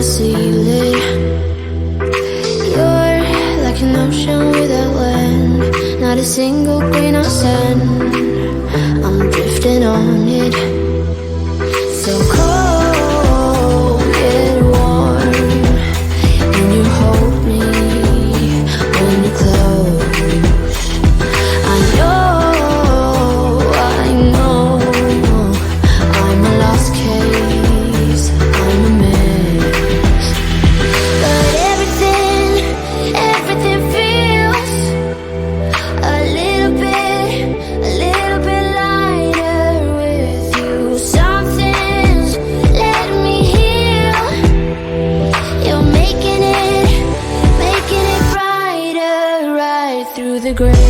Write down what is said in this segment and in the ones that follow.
I see you lay. You're like an ocean without land, not a single grain of sand. I'm drifting on it. So cold, get warm when you hold me, when you close. I know I'm a lost case, I'm a mess. But everything feels a little bit lighter with you. Something's letting me heal. You're making it brighter right through the gray.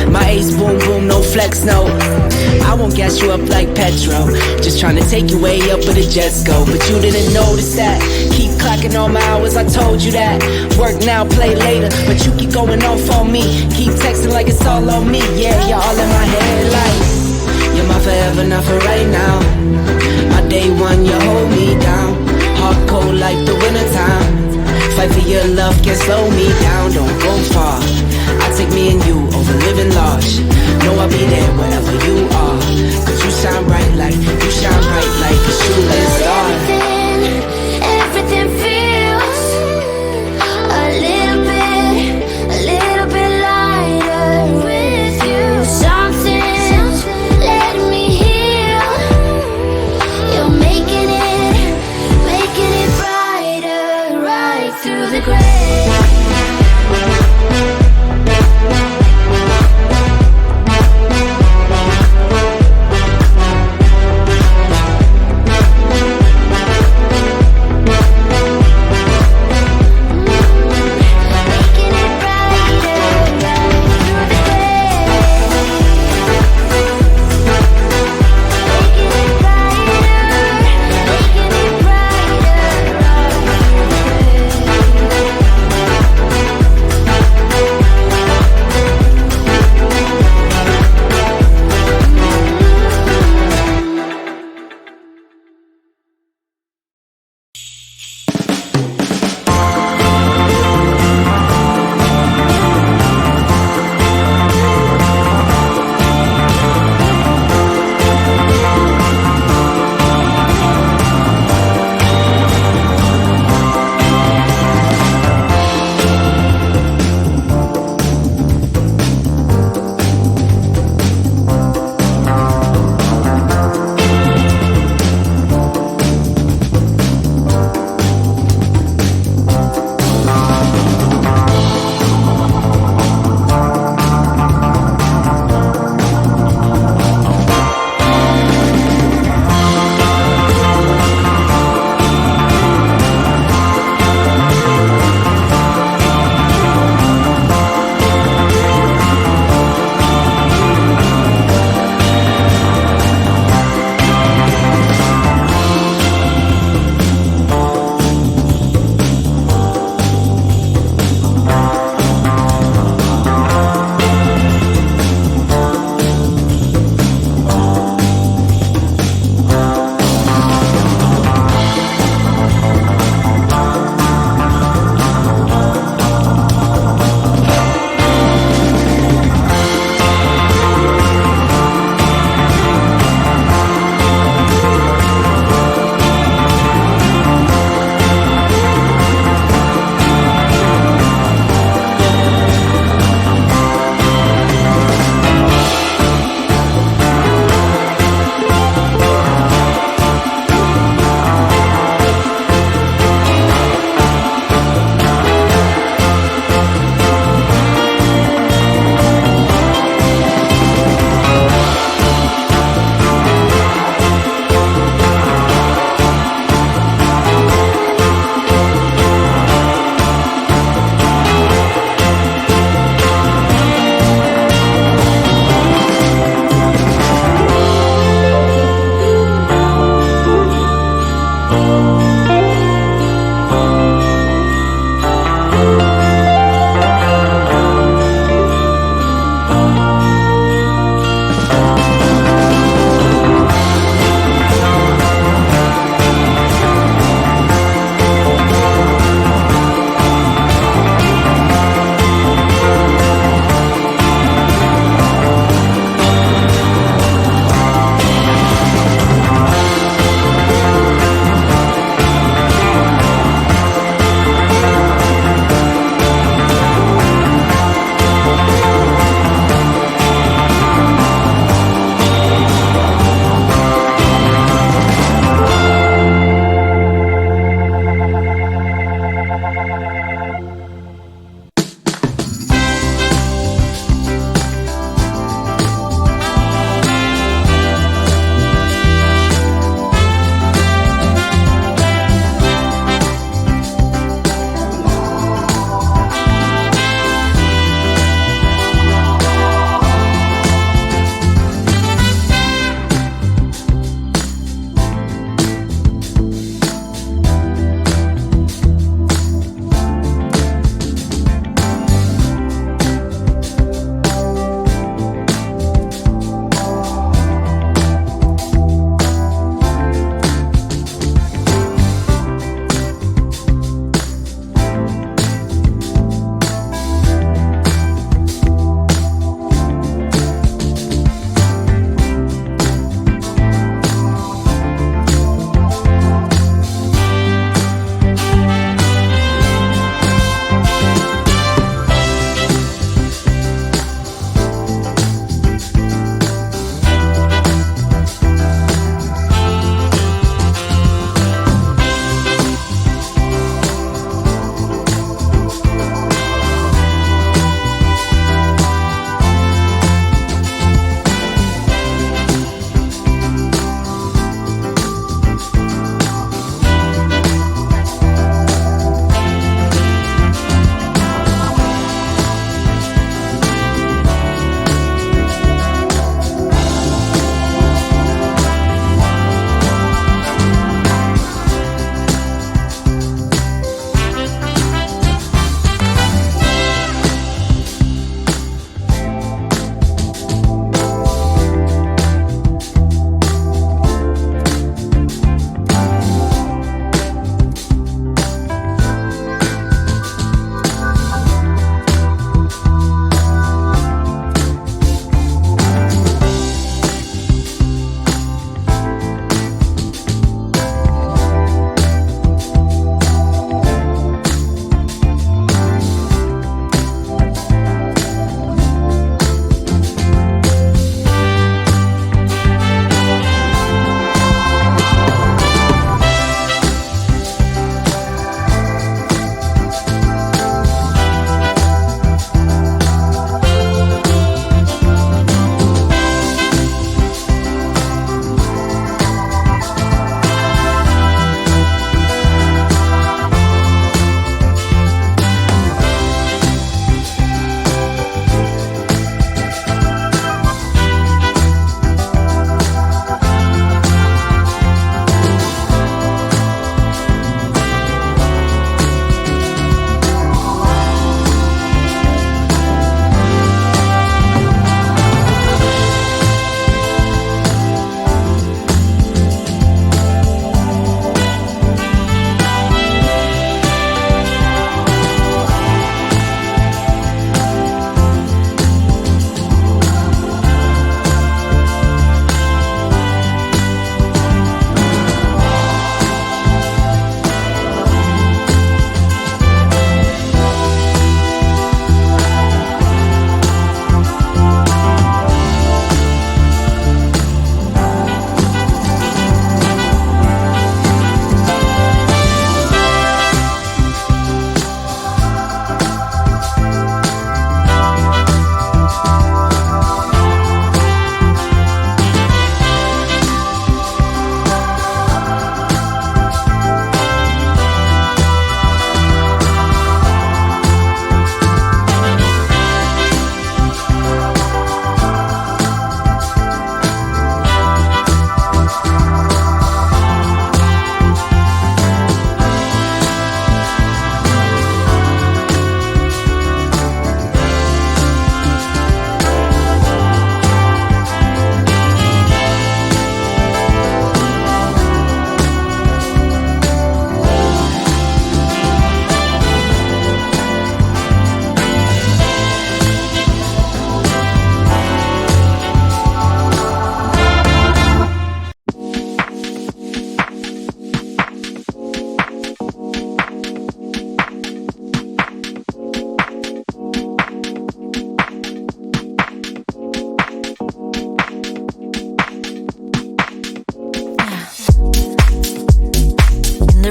My ace boom boom, no flex, no. I won't gas you up like petrol. Just trying to take you way up where the jets go. But you didn't notice that. Keep clocking all my hours, I told you that. Work now, play later, but you keep going off on me. Keep texting like it's all on me. Yeah, you're all in my head like you're my forever, not for right now. My day one, you hold me down. Hard cold like the wintertime. Fight for your love, can't slow me down. Don't go far. I take me and you over living large. Know I'll be there wherever you are. Cause you shine bright like a shooting star. Everything feels a little bit lighter with you. Something's letting me heal. You're making it brighter right through the gray.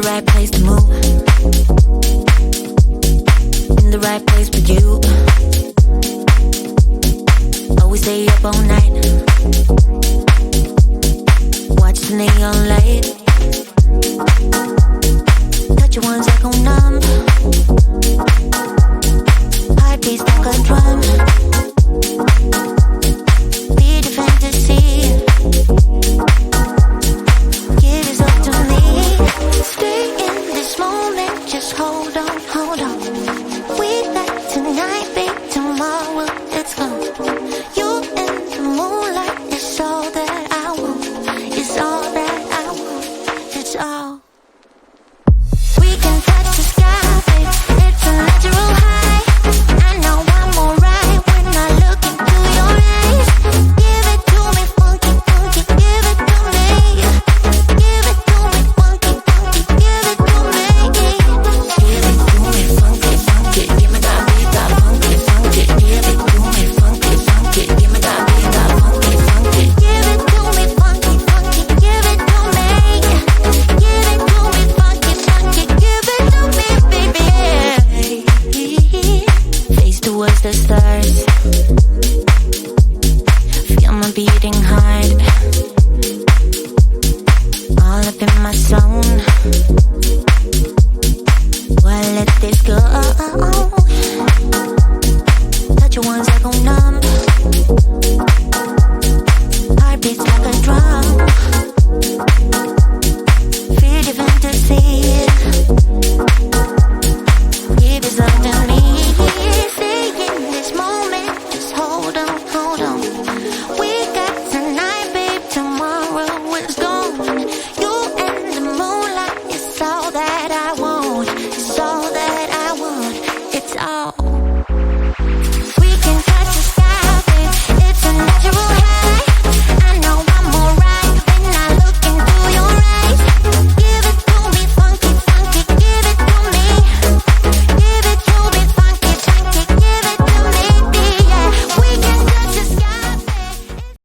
the right place to move, in the right place with you. Always stay up all night, watch the neon light.